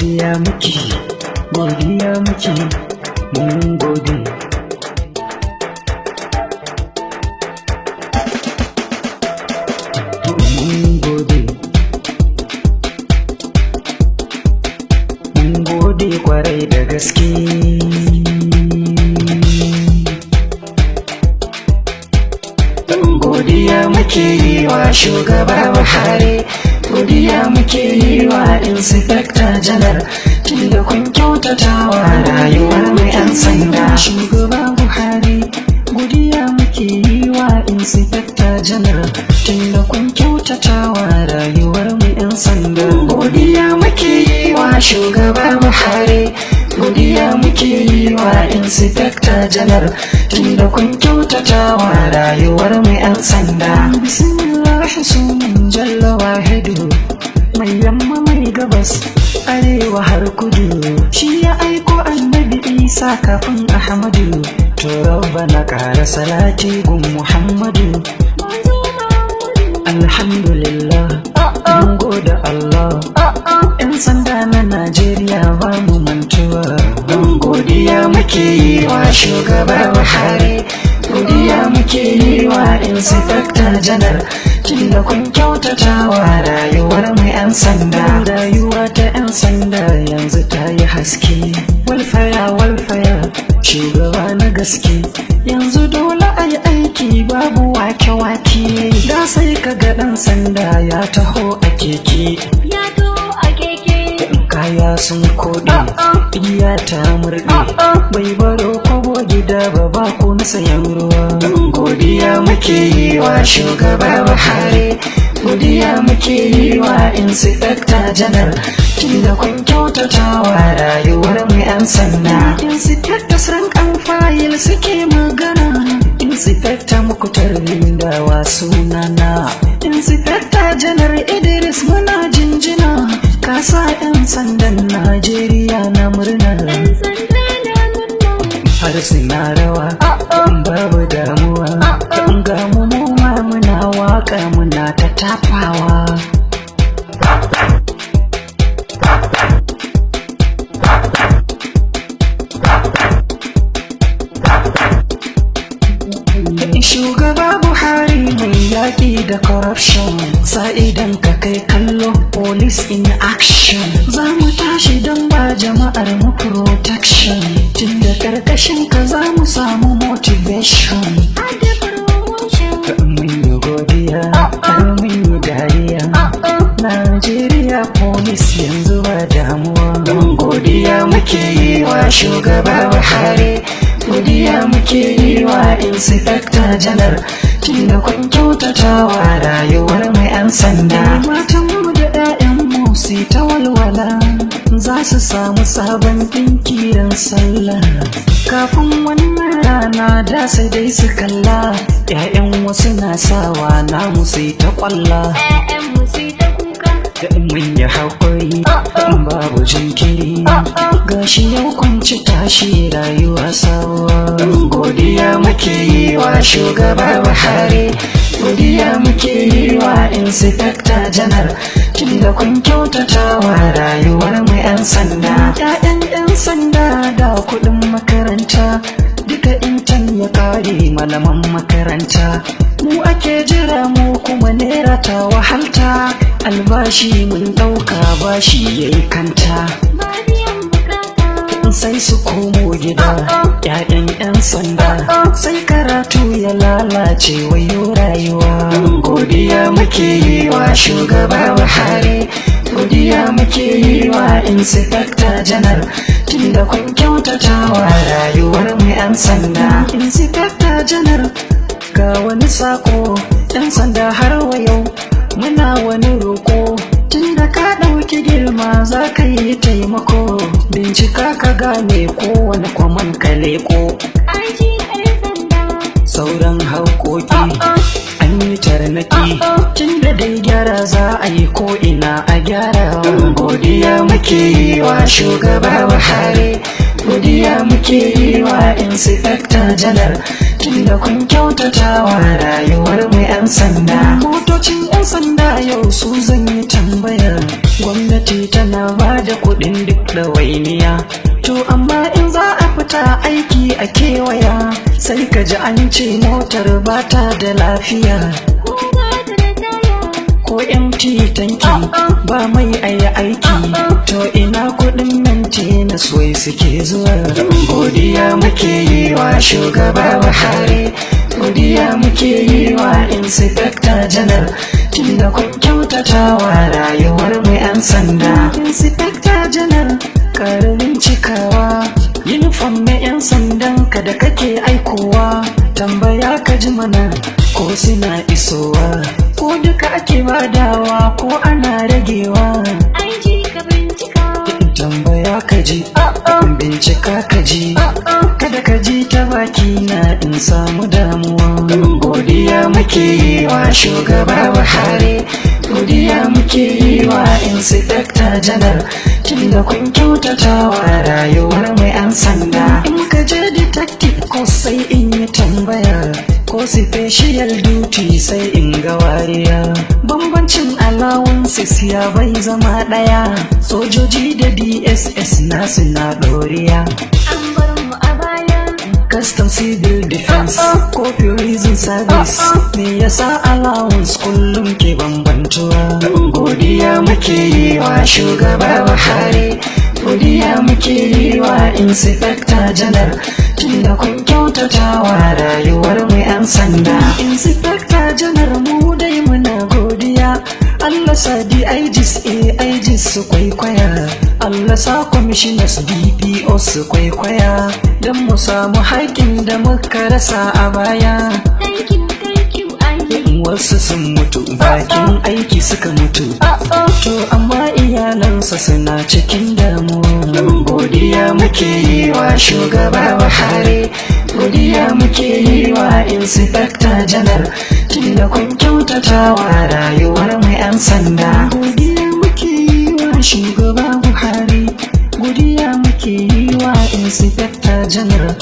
godiya muke, godiya muke, mun gode. Mun gode, mun gode kwarai da gaske. Godiya muke yi wa shugaba Buhari, godiya muke yi wa inspector janar, tunda kun kyautata wa rayuwar mu 'yan sanda. Shugaba Buhari, godiya muke yi wa inspector janar, tunda kun kyautata wa rayuwar mu 'yan sanda. Godiya muke yi wa shugaba Buhari, godiya muke yi wa inspector janar, tunda kun kyautata wa rayuwar mu 'yan sanda. Bismillah sunan jalla wahidu, mai yamma mai gabas arewa har kudu, shi ya aiko annabi Isa kafin Ahmadu. To rabbana ƙara salati gun Muhammadu. Alhamdulillah, mun gode Allah, 'yan sanda na Najeriya ba mu mantuwa. Godiya muke yi wa shugaba Buhari, godiya muke yi wa inspector janar, tunda kun kyautata wa rayuwar mu 'yan sanda. Rayuwa ta 'yan sanda yanzu ta yi haske, walfaya walfaya shugaba na gaske. Yanzu dole a yi aiki babu wake-wake, da sai ka ga ɗan sanda ya taho a keke. Kaya sun koɗe, iya ta murɗe, bai baro kobo gida ba, ba ko na sayan ruwa. Godiya muke yi wa shugaba Buhari, godiya muke yi wa inspector janar, tunda kun kyautata wa rayuwar mu 'yan sanda. Inspector sun kan fayil suke magana, inspector Muktar Lindawa sunana, inspector janar Idris muna jinjina, kasa 'yan sandan Najeriya na murna. Har suna rawa, babu damuwa, ga mu ma muna waka muna ta tafawa. Shugaba Buhari mai yaƙi da corruption, sa'idan ka kai kallo police in action. Za mu tashi don ba jama'ar mu protection, tunda karkashin ka za mu samu motivation. Mun yi godiya, mun yi dariya, Najeriya police yanzu ba damuwa. Godiya muke yi wa shugaba Buhari, godiya muke yi wa inspector janar, tunda kun kyautata wa rayuwar mai 'yan sanda. Matanmu da 'ya'yanmu su ta walwala, za su samu sabon ɗinki ran sallah. Kafin wannan rana da sai dai su kalla, 'ya'yan wasu na sawa namu sai ta kwalla. Mun yi haƙuri, babu jinkiri, gashi yau kunci tashi rayuwa sawa. Godiya muke yi wa shugaba Buhari, godiya muke yi wa inspector janar, tunda kun kyautata wa rayuwar mu 'yan sanda. 'Ya'yan 'yan sanda da kuɗin makaranta, duka intan ya ƙare malaman makaranta. Mu ake jira mu kuma nera ta wahalta, albashi mun ɗauka bashi yayi kanta. Sai su komo gida, 'ya'yan 'yan sanda, sai karatu ya lalace wayo rayuwa. Godiya muke yi wa shugaba Buhari, godiya muke yi wa inspector janar, tunda kun kyautata wa rayuwar mu 'yan sanda. Inspector janar, ga wani sako 'yan sanda har wa yau muna wani roko, tunda ka ɗauki girma za ka yi taimako, bincika ka gane kowane kwaman ka leko. Sauran haƙoƙi an yi tarnaki, tunda dai gyara za a yi ko ina a gyara. Godiya muke yi wa shugaba Buhari, godiya muke yi wa inspector janar, tunda kun kyautata wa rayuwar mu 'yan sanda. Motocin 'yan sanda yau su zan yi tambaya, gwamnati tana ba da kuɗin duk ɗawainiya, to amma in za a fita aiki a kewaya sai ka ji an ce motar ba ta da lafiya, ko MT tanki ba mai ayi aiki, to ina kuɗin maintenance wai suke zuwa. Godiya muke yi wa shugaba Buhari, godiya muke yi wa inspector janar, tunda kun kyautata wa rayuwar mu 'yan sanda. Inspector janar karamin cikawa uniform na 'yan sandan ka da kake aikowa, tambaya ka ji mana ko suna isowa, ko duka ake badawa ko ana ragewa. Aiji ka bincika, tambaya ka ji bincika ka ji, kada ka ji ta baki na in samu damuwa. Godiya muke yi wa shugaba Buhari, godiya muke yi wa inspector janar, tunda kun kyautata wa rayuwar mai 'yan sanda. In ka je detective ko sai in yi tambaya, ko special duty sai in ga wariya, bambancin allowances ya bai zama ɗaya, sojoji da DSS nasu na ɗoriya. an bar mu a baya. Custom civil defense ko prison service, me yasa allowance kullum ke bambantuwa. Godiya muke yi wa shugaba Buhari, godiya muke yi wa inspector janar, tunda kun kyautata wa rayuwar mu 'yan sanda. Inspector janar mu dai muna godiya, Allah sa DIGs AIGs su kwaikwaya, Allah sa commissioners DPO su kwaikwaya, don mu samu haƙin da muka rasa a baya. Thank you, aiji. Wasu sun mutu bakin aiki suka mutu, to amma iyalansa suna cikin damuwa. Godiya muke yi wa shugaba Buhari, godiya muke yi wa inspector janar, tunda kun kyautata wa rayuwar mu 'yan sanda. Godiya muke yi wa shugaba Buhari, godiya muke yi wa inspector janar,